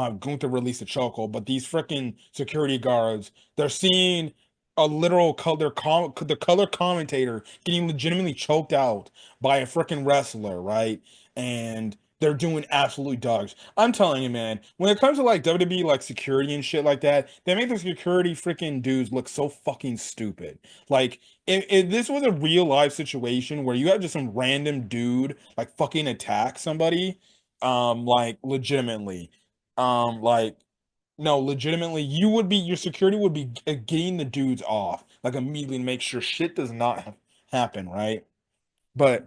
have Gunther release a chokehold, but these freaking security guards, they're seeing a literal the color commentator getting legitimately choked out by a freaking wrestler, right? And they're doing absolutely dogs. I'm telling you, man, when it comes to like WWE like security and shit like that, they make the security freaking dudes look so fucking stupid. Like if this was a real life situation where you had just some random dude like fucking attack somebody, like legitimately, like no, legitimately, your security would be getting the dudes off like immediately to make sure shit does not happen, right? But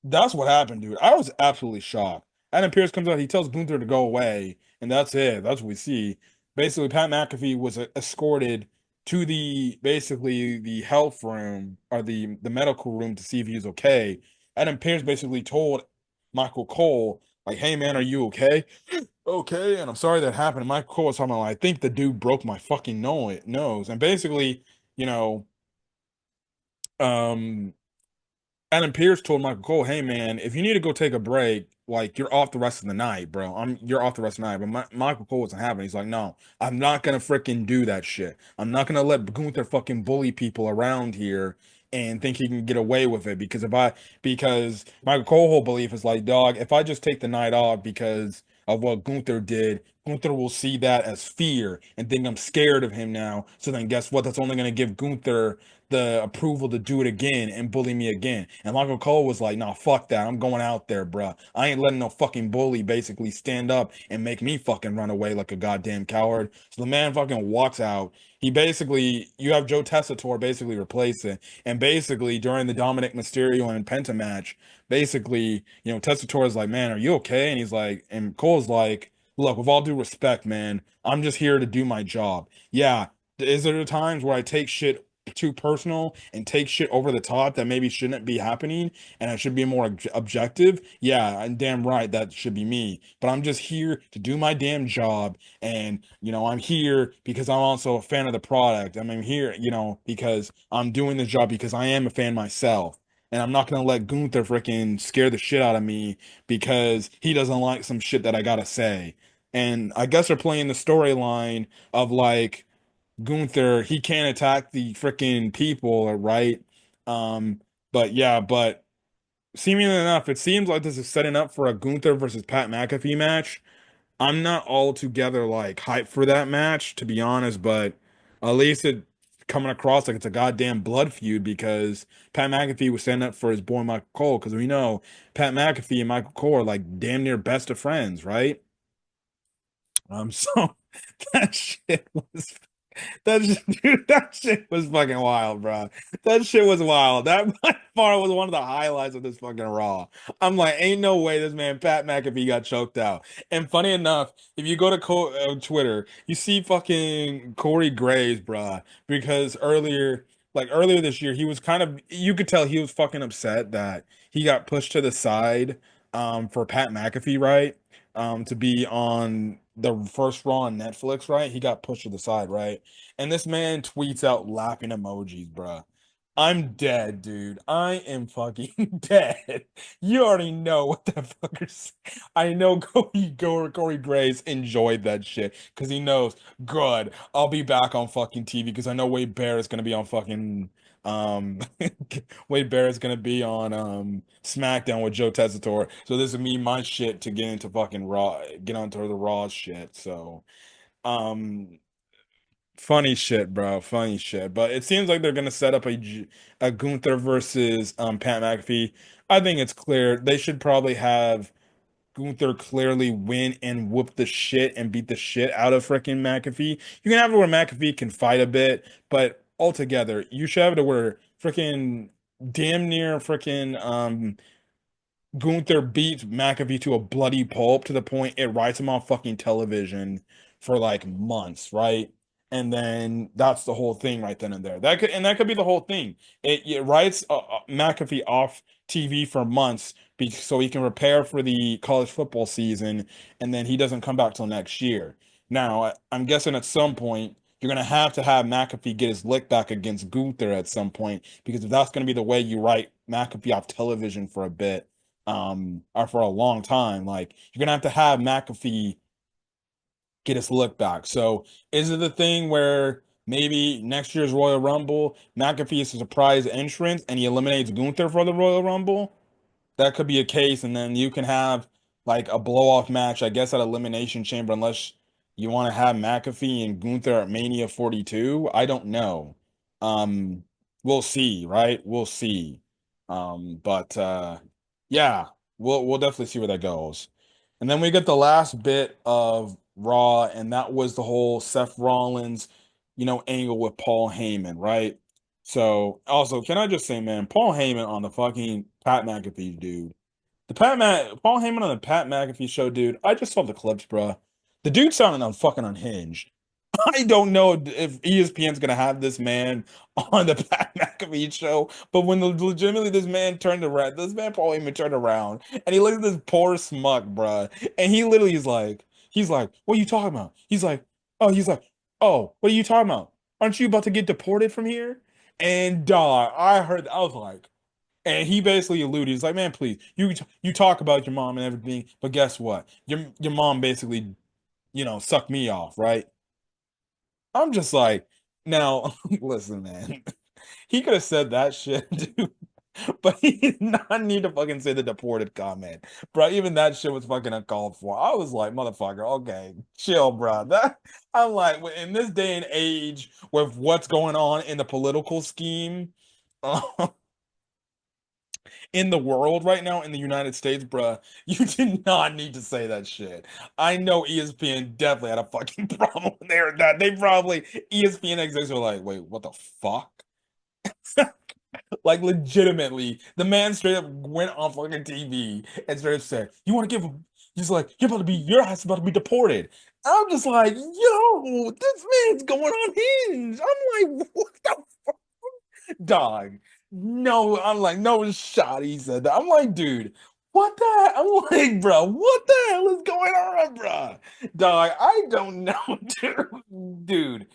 that's what happened, dude. I was absolutely shocked. Adam Pearce comes out, he tells Gunther to go away, and that's it. That's what we see. Basically, Pat McAfee was escorted to the basically the health room or the medical room to see if he was okay. Adam Pearce basically told Michael Cole, like, "Hey man, are you okay?" Okay, and I'm sorry that happened. And Michael Cole was talking about, I think the dude broke my fucking nose, and basically, you know, um Adam Pearce told Michael Cole, "Hey man, if you need to go take a break, like you're off the rest of the night, bro. You're off the rest of the night." But Michael Cole wasn't having it. He's like, "No, I'm not gonna freaking do that shit. I'm not gonna let Gunther fucking bully people around here and think he can get away with it because Michael Cole's whole belief is like, dog, if I just take the night off because of what Gunther did, Gunther will see that as fear and think I'm scared of him now. So then guess what? That's only gonna give Gunther the approval to do it again and bully me again." And Michael Cole was like, "Nah, fuck that. I'm going out there, bruh. I ain't letting no fucking bully basically stand up and make me fucking run away like a goddamn coward." So the man fucking walks out. You have Joe Tessitore basically replace it. And basically, during the Dominic Mysterio and Penta match, basically, Tessitore is like, "Man, are you okay?" And he's like, and Cole's like, "Look, with all due respect, man, I'm just here to do my job. Yeah, is there times where I take shit too personal and take shit over the top that maybe shouldn't be happening and I should be more objective? Yeah, and damn right that should be me. But I'm just here to do my damn job and I'm here because I'm also a fan of the product. I'm here, because I'm doing the job because I am a fan myself. And I'm not gonna let Gunther freaking scare the shit out of me because he doesn't like some shit that I gotta say." And I guess they're playing the storyline of like Gunther, he can't attack the freaking people, right? Um, but yeah, but seemingly enough, it seems like this is setting up for a Gunther versus Pat McAfee match. I'm not altogether like hyped for that match, to be honest, but at least it coming across like it's a goddamn blood feud because Pat McAfee was standing up for his boy Michael Cole, because we know Pat McAfee and Michael Cole are like damn near best of friends, right? So that shit was dude, that shit was fucking wild, bro. That shit was wild. That by far was one of the highlights of this fucking Raw. I'm like, ain't no way this man Pat McAfee got choked out. And funny enough, if you go to Twitter, you see fucking Corey Graves, bro, because earlier this year, he was you could tell he was fucking upset that he got pushed to the side, for Pat McAfee, right? to be on the first Raw on Netflix, right? He got pushed to the side, right? And this man tweets out laughing emojis, bruh. I'm dead, dude. I am fucking dead. You already know what that fucker's. I know Corey Graves enjoyed that shit because he knows, good, I'll be back on fucking TV because I know Wade Barrett's gonna be on fucking um Wade Barrett's gonna be on SmackDown with Joe Tessitore. So this is me my shit to get into fucking Raw, get onto the Raw shit. So um funny shit, bro. Funny shit. But it seems like they're gonna set up a Gunther versus Pat McAfee. I think it's clear they should probably have Gunther clearly win and whoop the shit and beat the shit out of freaking McAfee. You can have it where McAfee can fight a bit, but altogether, you should have it where freaking damn near freaking Gunther beats McAfee to a bloody pulp to the point it writes him on fucking television for like months, right? And then that's the whole thing right then and there. That could be the whole thing. It writes McAfee off TV for months so he can prepare for the college football season, and then he doesn't come back till next year. Now, I'm guessing at some point you're gonna have to have McAfee get his lick back against Gunther at some point because if that's gonna be the way you write McAfee off television for a bit or for a long time. Like you're gonna have McAfee get his look back. So is it the thing where maybe next year's Royal Rumble, McAfee is a surprise entrance and he eliminates Gunther for the Royal Rumble? That could be a case, and then you can have like a blow off match, I guess, at Elimination Chamber, unless you want to have McAfee and Gunther at Mania 42. I don't know. Um, we'll see, right? We'll see. But yeah, we'll definitely see where that goes. And then we get the last bit of Raw, and that was the whole Seth Rollins, angle with Paul Heyman, right? So, also, can I just say, man, Paul Heyman on the fucking Pat McAfee dude. Paul Heyman on the Pat McAfee show, dude. I just saw the clips, bro. The dude sounded fucking unhinged. I don't know if ESPN's gonna have this man on the Pat McAfee show, but when legitimately this man Paul Heyman turned around and he looked at this poor smuck, bruh, and he literally he's like, what are you talking about? He's like, oh, what are you talking about? Aren't you about to get deported from here? And dog, I was like, and he basically alluded, he's like, man, please, you talk about your mom and everything, but guess what? Your mom basically, sucked me off, right? I'm just like, now, listen, man. He could have said that shit, dude. But he did not need to fucking say the deported comment. Bro, even that shit was fucking uncalled for. I was like, motherfucker, okay, chill, bro. I'm like, in this day and age with what's going on in the political scheme, in the world right now in the United States, bruh, you did not need to say that shit. I know ESPN definitely had a fucking problem when they heard that. ESPN execs were like, wait, what the fuck? Like legitimately, the man straight up went on fucking TV and straight up said, "You want to give him?" He's like, your ass about to be deported." I'm just like, yo, this man's going on hinge. I'm like, what the dog? No, I'm like, no shot. He said that. I'm like, dude, what the? I'm like, bro, what the hell is going on, bro? Dog, I don't know, dude. Dude,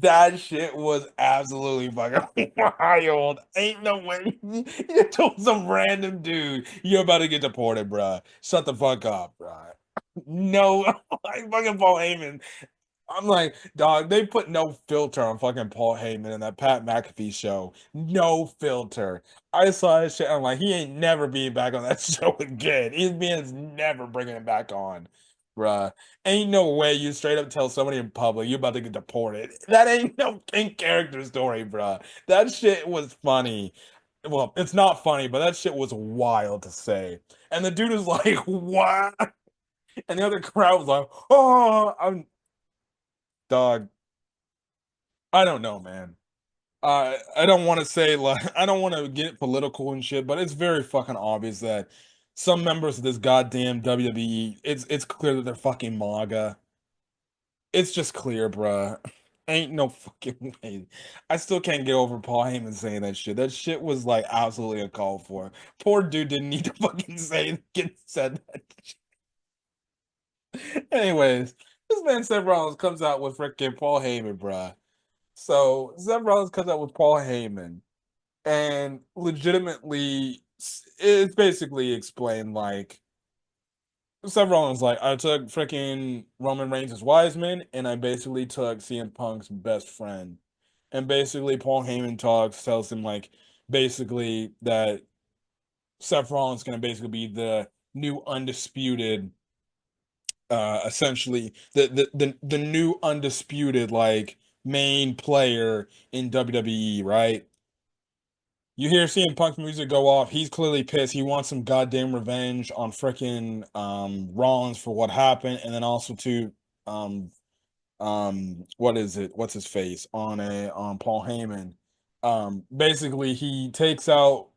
that shit was absolutely fucking wild. Ain't no way you told some random dude you're about to get deported, bro. Shut the fuck up, bro. No, like fucking Paul Heyman. I'm like, dog, they put no filter on fucking Paul Heyman in that Pat McAfee show. No filter. I saw that shit. I'm like, he ain't never being back on that show again. ESPN's never bringing him back on, bruh. Ain't no way you straight up tell somebody in public you're about to get deported. That ain't no in character story, bruh. That shit was funny. Well, it's not funny, but that shit was wild to say. And the dude was like, what? And the other crowd was like, oh, dog. I don't know, man. I don't want to say like I don't want to get political and shit, but it's very fucking obvious that some members of this goddamn WWE, it's clear that they're fucking MAGA. It's just clear, bruh. Ain't no fucking way. I still can't get over Paul Heyman saying that shit. That shit was like absolutely a call for. Poor dude didn't need to fucking get said that. Anyways, this man Seth Rollins comes out with freaking Paul Heyman, bruh. So Seth Rollins comes out with Paul Heyman, and legitimately, it's basically explained like Seth Rollins like I took freaking Roman Reigns as Wiseman, and I basically took CM Punk's best friend, and basically Paul Heyman tells him like basically that Seth Rollins gonna basically be the new undisputed essentially the new undisputed like main player in WWE, right? You hear CM Punk's music go off, he's clearly pissed. He wants some goddamn revenge on frickin' Rollins for what happened, and then also to um what is it? What's his face? On Paul Heyman. Basically he takes out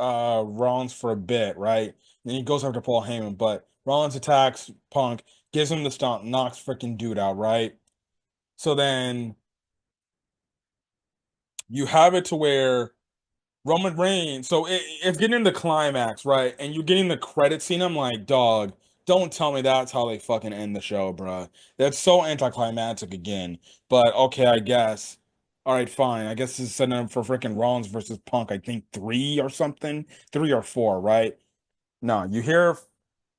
Rollins for a bit, right? Then he goes after Paul Heyman, but Rollins attacks Punk, gives him the stomp, knocks freaking dude out, right? So then you have it to where Roman Reigns, so it's getting the climax, right? And you're getting the credit scene. I'm like, dog, don't tell me that's how they fucking end the show, bruh. That's so anticlimactic again. But okay, I guess. All right, fine. I guess this is setting up for freaking Rollins versus Punk. I think three or something, 3 or 4, right? No, you hear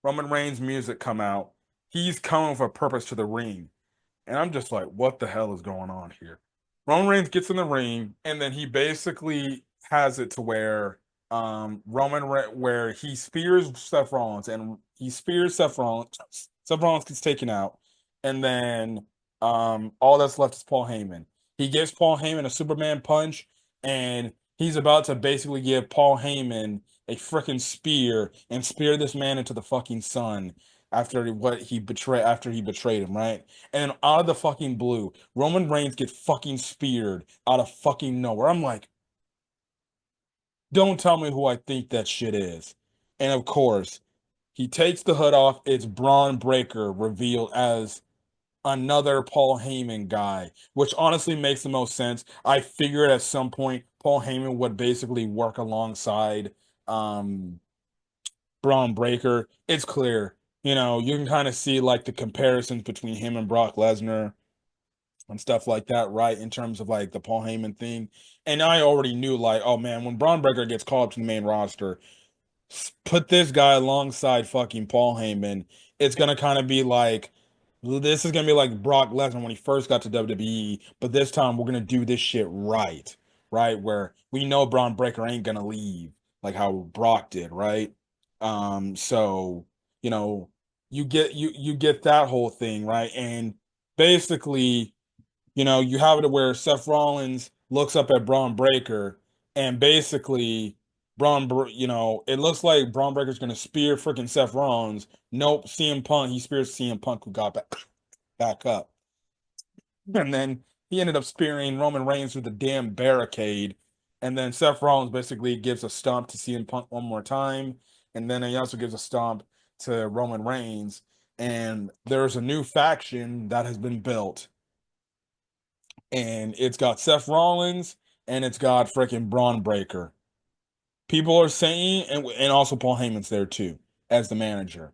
Roman Reigns' music come out. He's coming with a purpose to the ring. And I'm just like, what the hell is going on here? Roman Reigns gets in the ring, and then he basically has it to where where he spears Seth Rollins, and he spears Seth Rollins. Seth Rollins gets taken out, and then all that's left is Paul Heyman. He gives Paul Heyman a Superman punch, and he's about to basically give Paul Heyman a freaking spear and spear this man into the fucking sun after he betrayed him, right? And out of the fucking blue, Roman Reigns gets fucking speared out of fucking nowhere. I'm like, don't tell me who I think that shit is. And of course, he takes the hood off. It's Braun Breaker revealed as another Paul Heyman guy, which honestly makes the most sense. I figured at some point Paul Heyman would basically work alongside um Braun Breaker. It's clear. You know, you can kind of see like the comparisons between him and Brock Lesnar and stuff like that, right? In terms of like the Paul Heyman thing. And I already knew like, oh man, when Braun Breaker gets called up to the main roster, put this guy alongside fucking Paul Heyman. It's gonna kind of be like this is gonna be like Brock Lesnar when he first got to WWE, but this time we're gonna do this shit right, right? Where we know Braun Breaker ain't gonna leave like how Brock did, right? So you know, you get that whole thing, right? And basically you have it where Seth Rollins looks up at Braun Breaker, and basically, it looks like Braun Breaker's gonna spear freaking Seth Rollins. Nope, CM Punk, he spears CM Punk who got back up, and then he ended up spearing Roman Reigns through the damn barricade, and then Seth Rollins basically gives a stomp to CM Punk one more time, and then he also gives a stomp to Roman Reigns, and there's a new faction that has been built and it's got Seth Rollins and it's got freaking Braun Breaker. People are saying, and also Paul Heyman's there too as the manager.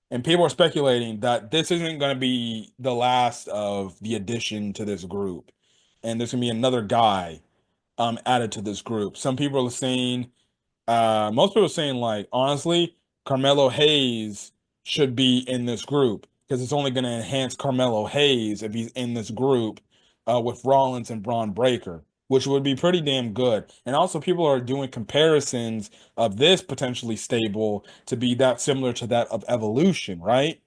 And people are speculating that this isn't going to be the last of the addition to this group, and there's going to be another guy added to this group. Some people are saying most people are saying like honestly, Carmelo Hayes should be in this group because it's only going to enhance Carmelo Hayes if he's in this group with Rollins and Braun Breaker, which would be pretty damn good. And also, people are doing comparisons of this potentially stable to be that similar to that of Evolution, right?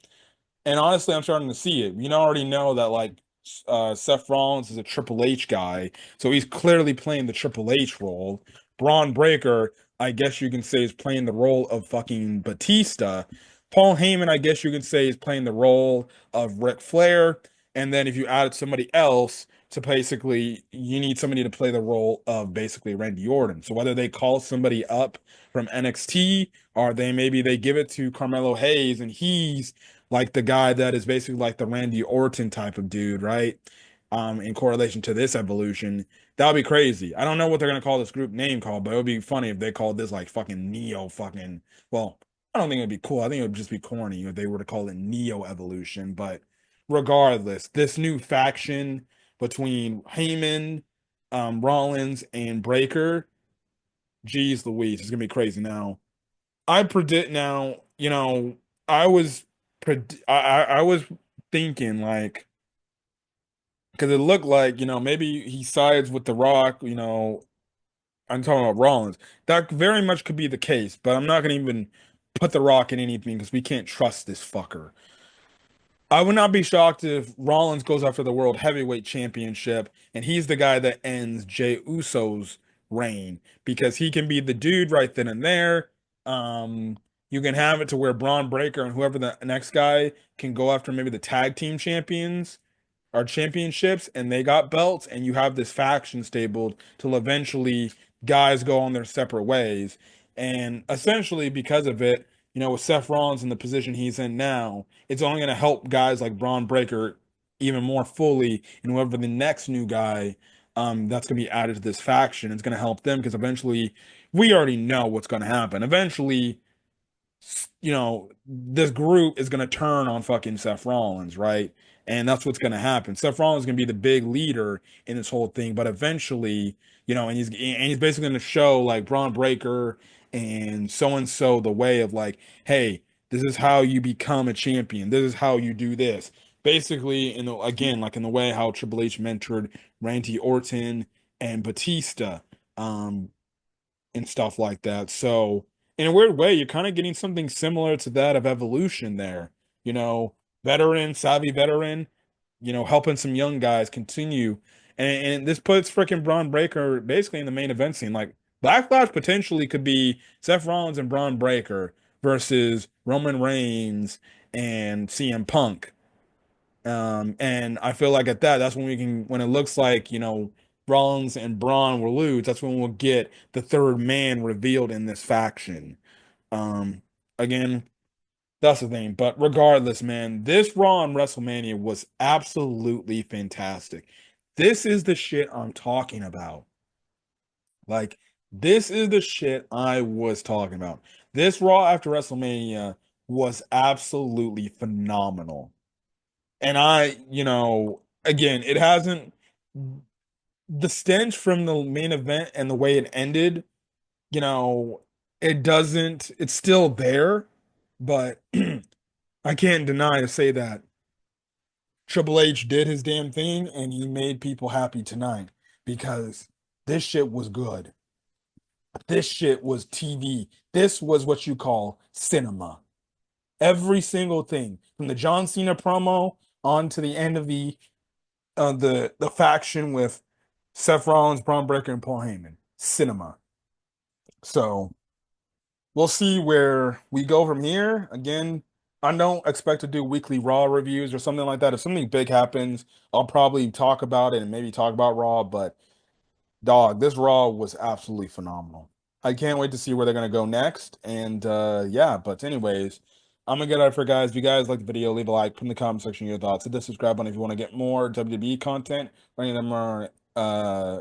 And honestly, I'm starting to see it. You already know that like Seth Rollins is a Triple H guy, so he's clearly playing the Triple H role. Braun Breaker, I guess you can say, is playing the role of fucking Batista. Paul Heyman, I guess you can say, is playing the role of Ric Flair. And then if you added somebody else to basically, you need somebody to play the role of basically Randy Orton. So whether they call somebody up from NXT or maybe they give it to Carmelo Hayes and he's like the guy that is basically like the Randy Orton type of dude, right? In correlation to this evolution, that would be crazy. I don't know what they're gonna call this group name called, but it would be funny if they called this like fucking Neo fucking well, I don't think it'd be cool. I think it would just be corny if they were to call it Neo Evolution. But regardless, this new faction between Heyman, Rollins, and Breaker, geez Louise, it's gonna be crazy. Now, I predict now, I was I was thinking like because it looked like, maybe he sides with The Rock, I'm talking about Rollins. That very much could be the case, but I'm not going to even put The Rock in anything because we can't trust this fucker. I would not be shocked if Rollins goes after the World Heavyweight Championship and he's the guy that ends Jey Uso's reign because he can be the dude right then and there. You can have it to where Braun Breaker and whoever the next guy can go after maybe the tag team champions are championships and they got belts, and you have this faction stabled till eventually guys go on their separate ways. And essentially, because of it, with Seth Rollins in the position he's in now, it's only going to help guys like Braun Breaker even more fully, and whoever the next new guy that's going to be added to this faction is going to help them because eventually we already know what's going to happen. Eventually, this group is going to turn on fucking Seth Rollins, right? And that's what's going to happen. Seth Rollins is going to be the big leader in this whole thing, but eventually, and he's basically going to show like Braun Breaker and so the way of like, hey, this is how you become a champion. This is how you do this. Basically, again, like in the way how Triple H mentored Randy Orton and Batista. Um, and stuff like that. So, in a weird way, you're kind of getting something similar to that of Evolution there. You know, veteran, savvy veteran, helping some young guys continue. And this puts freaking Braun Breaker basically in the main event scene. Like, Backlash potentially could be Seth Rollins and Braun Breaker versus Roman Reigns and CM Punk. And I feel like at that's when when it looks like, Rollins and Braun will lose, that's when we'll get the third man revealed in this faction. Um, again, that's the thing. But regardless, man, this Raw on WrestleMania was absolutely fantastic. This is the shit I'm talking about. Like, this is the shit I was talking about. This Raw after WrestleMania was absolutely phenomenal. And again, it hasn't the stench from the main event and the way it ended, you know, it's still there, but I can't deny to say that Triple H did his damn thing and he made people happy tonight because this shit was good. This shit was TV. This was what you call cinema. Every single thing from the John Cena promo on to the end of the faction with Seth Rollins, Braun Breaker, and Paul Heyman. Cinema. So we'll see where we go from here. Again, I don't expect to do weekly Raw reviews or something like that. If something big happens, I'll probably talk about it and maybe talk about Raw. But dog, this Raw was absolutely phenomenal. I can't wait to see where they're gonna go next. And yeah, but anyways, I'm gonna get out of here, guys. If you guys like the video, leave a like, put in the comment section your thoughts. Hit the subscribe button if you want to get more WWE content or any of them are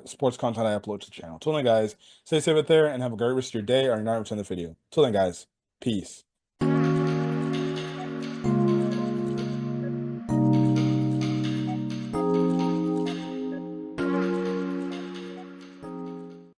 sports content I upload to the channel. Till then, guys, stay safe out there and have a great rest of your day or night. Return the video. Till then, guys, peace.